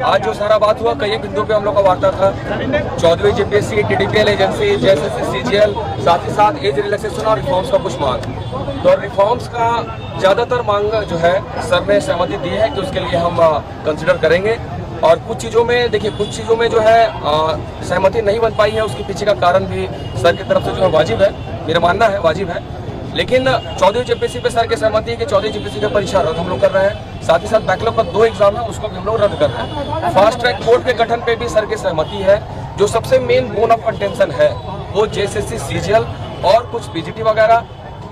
आज जो सारा बात हुआ कई बिंदु पे हम लोग का वार्ता था। 14वीं GPSC, TDPL agency, JSSC, CGL, साथ ही साथ एज रिलैक्सेशन और रिफॉर्म्स का कुछ मांग। तो रिफॉर्म्स का ज़्यादातर मांग जो है सर ने सहमति दी है कि उसके लिए हम कंसिडर करेंगे। और कुछ चीज़ों में देखिए, कुछ चीज़ों में जो है सहमति नहीं बन पाई है, उसके पीछे का कारण भी सर की तरफ से जो है वाजिब है, मेरा मानना है वाजिब है। लेकिन 14वीं जीपीएससी पे सर की सहमति है कि 14वीं जीपीएससी का परीक्षा रद्द हम लोग कर रहे हैं। साथ ही साथ बैकलॉग का 2 एग्जाम है, उसको भी हम लोग रद्द कर रहे हैं। फास्ट ट्रैक कोर्ट के गठन पे भी सर की सहमति है। जो सबसे मेन बोन ऑफ कंटेंशन है वो जेएसएससी, सीजीएल और कुछ पीजीटी वगैरह।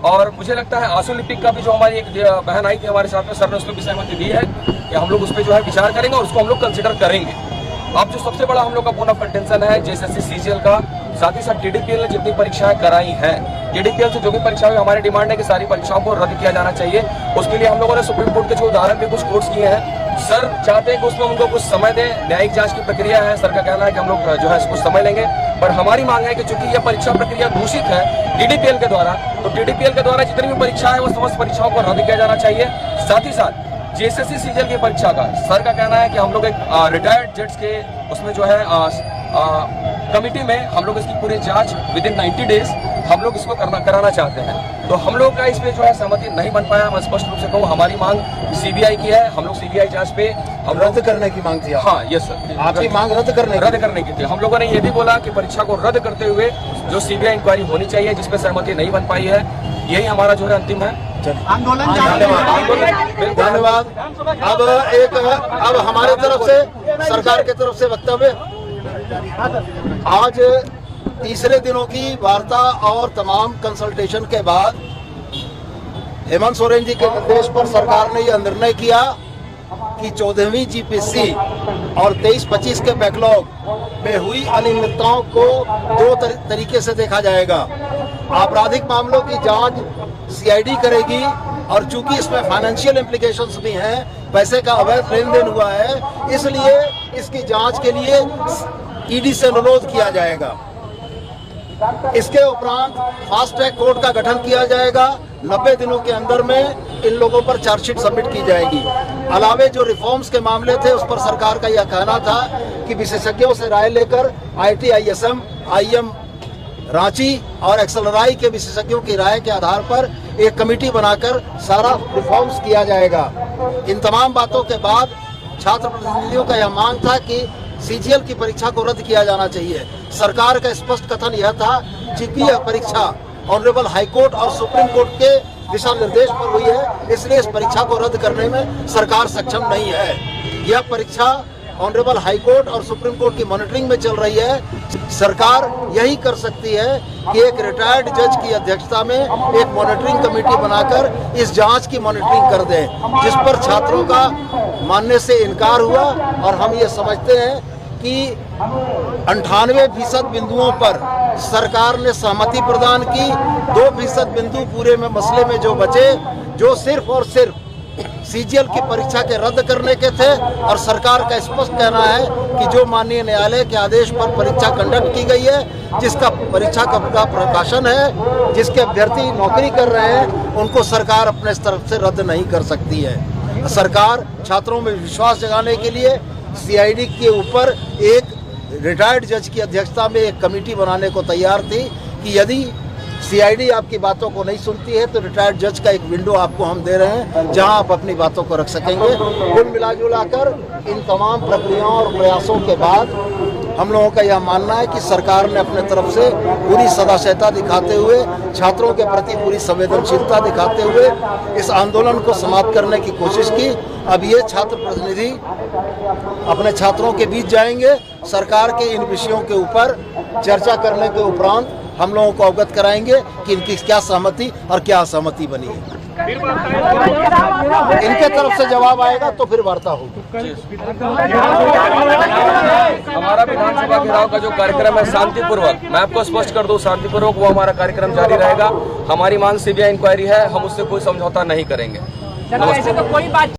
और मुझे लगता है आंसू लिपिक का भी जो हमारी एक बहन आई थी हमारे साथ में, सर ने उसको भी सहमति दी है कि हम लोग उस पर जो है विचार करेंगे और उसको हम लोग कंसिडर करेंगे। अब जो सबसे बड़ा हम लोग का बोन ऑफ कंटेंशन है जेएसएससी, सीजीएल का, साथ ही साथ टीडीपीएल ने जितनी परीक्षाएं कराई हैं, टीडीपीएल से जो भी परीक्षा हुई, हमारी डिमांड है कि सारी परीक्षाओं को रद्द किया जाना चाहिए। उसके लिए हम लोगों ने सुप्रीम कोर्ट के जो उदाहरण पे कुछ कोर्स किए हैं, सर चाहते हैं कि उसमें उनको कुछ समय दें। न्यायिक जांच की प्रक्रिया है, सर का कहना है कि हम लोग जो है कुछ समय लेंगे। पर हमारी मांग है कि चूंकि यह परीक्षा प्रक्रिया दूषित है टीडीपीएल के द्वारा, तो टीडीपीएल के द्वारा जितनी भी परीक्षा है वो समस्त परीक्षाओं को रद्द किया जाना चाहिए। साथ ही साथ जेएसएससी, सीजीएल की परीक्षा का सर का कहना है कि हम लोग एक रिटायर्ड जज के उसमें जो है कमिटी में हम लोग इसकी पूरी जांच विदिन 90 डेज हम लोग इसको कराना चाहते हैं। तो हम लोग का इस पे जो है सहमति नहीं बन पाया। मैं स्पष्ट रूप से कहूँ, हमारी मांग सीबीआई की है। हम लोग सीबीआई जांच पे हम रद्द करने की मांग थी। हाँ, यस सर, आपकी मांग रद्द करने की थी। हम लोगों ने ये भी बोला कि परीक्षा को रद्द करते हुए जो सीबीआई इंक्वायरी होनी चाहिए, जिसपे सहमति नहीं बन पाई है, यही हमारा जो है अंतिम है आंदोलन। धन्यवाद। अब हमारे तरफ से, सरकार की तरफ से वक्तव्य। आज तीसरे दिनों की वार्ता और तमाम कंसल्टेशन के बाद हेमंत सोरेन जी के निर्देश पर सरकार ने यह निर्णय किया कि 14वीं जीपीएससी और 23-25 के बैकलॉग में हुई अनियमितताओं को 2 तरीके से देखा जाएगा। आपराधिक मामलों की जांच सीआईडी करेगी, और चूंकि इसमें फाइनेंशियल इम्प्लीकेशंस भी हैं, पैसे का अवैध लेन देन हुआ है, इसलिए इसकी जांच के लिए ईडी से अनुरोध किया जाएगा। इसके उपरांत फास्ट ट्रैक कोर्ट का गठन किया जाएगा। 90 दिनों के अंदर में इन लोगों पर चार्जशीट सबमिट की जाएगी। अलावे जो रिफॉर्म्स के मामले थे उस पर सरकार का यह कहना था कि विशेषज्ञों से राय लेकर IIT, ISM, IIM रांची और एक्सएलआरआई के विशेषज्ञों की राय के आधार पर एक कमेटी बनाकर सारा रिफॉर्म्स किया जाएगा। इन तमाम बातों के बाद छात्र प्रतिनिधियों का यह मांग था कि सीजीएल की परीक्षा को रद्द किया जाना चाहिए। सरकार का स्पष्ट कथन यह था कि यह परीक्षा ऑनरेबल हाईकोर्ट और सुप्रीम कोर्ट के दिशा निर्देश पर हुई है, इसलिए इस परीक्षा को रद्द करने में सरकार सक्षम नहीं है। यह परीक्षा ऑनरेबल हाईकोर्ट और सुप्रीम कोर्ट की मॉनिटरिंग में चल रही है। सरकार यही कर सकती है कि एक रिटायर्ड जज की अध्यक्षता में एक मॉनिटरिंग कमेटी बनाकर इस जांच की मॉनिटरिंग कर दे, जिस पर छात्रों का मानने से इनकार हुआ। और हम ये समझते हैं कि 98% बिंदुओं पर सरकार ने सहमति प्रदान की। 2% बिंदु पूरे में मसले में जो बचे, जो सिर्फ और सिर्फ सीजीएल की परीक्षा के रद्द करने के थे, और सरकार का स्पष्ट कहना है कि जो माननीय न्यायालय के आदेश पर परीक्षा कंडक्ट की गई है, जिसका परीक्षा का प्रकाशन है, जिसके अभ्यर्थी नौकरी कर रहे हैं, उनको सरकार अपने तरफ से रद्द नहीं कर सकती है। सरकार छात्रों में विश्वास जगाने के लिए सीआईडी के ऊपर एक रिटायर्ड जज की अध्यक्षता में एक कमेटी बनाने को तैयार थी कि यदि सीआईडी आपकी बातों को नहीं सुनती है तो रिटायर्ड जज का एक विंडो आपको हम दे रहे हैं, जहां आप अपनी बातों को रख सकेंगे। कुल मिलाजुलाकर इन तमाम प्रक्रियाओं और प्रयासों के बाद हम लोगों का यह मानना है कि सरकार ने अपने तरफ से पूरी सदाशयता दिखाते हुए, छात्रों के प्रति पूरी संवेदनशीलता दिखाते हुए इस आंदोलन को समाप्त करने की कोशिश की। अब ये छात्र प्रतिनिधि अपने छात्रों के बीच जाएंगे, सरकार के इन विषयों के ऊपर चर्चा करने के उपरांत हम लोगों को अवगत कराएंगे कि इनकी क्या सहमति और क्या असहमति बनी है। इनके तरफ से जवाब आएगा तो फिर वार्ता होगी। हमारा विधानसभा घेराव का जो कार्यक्रम है शांतिपूर्वक, मैं आपको स्पष्ट कर दूं, शांतिपूर्वक वो हमारा कार्यक्रम जारी रहेगा। हमारी मांग सीबीआई इंक्वायरी है, हम उससे कोई समझौता नहीं करेंगे। नमस्ते।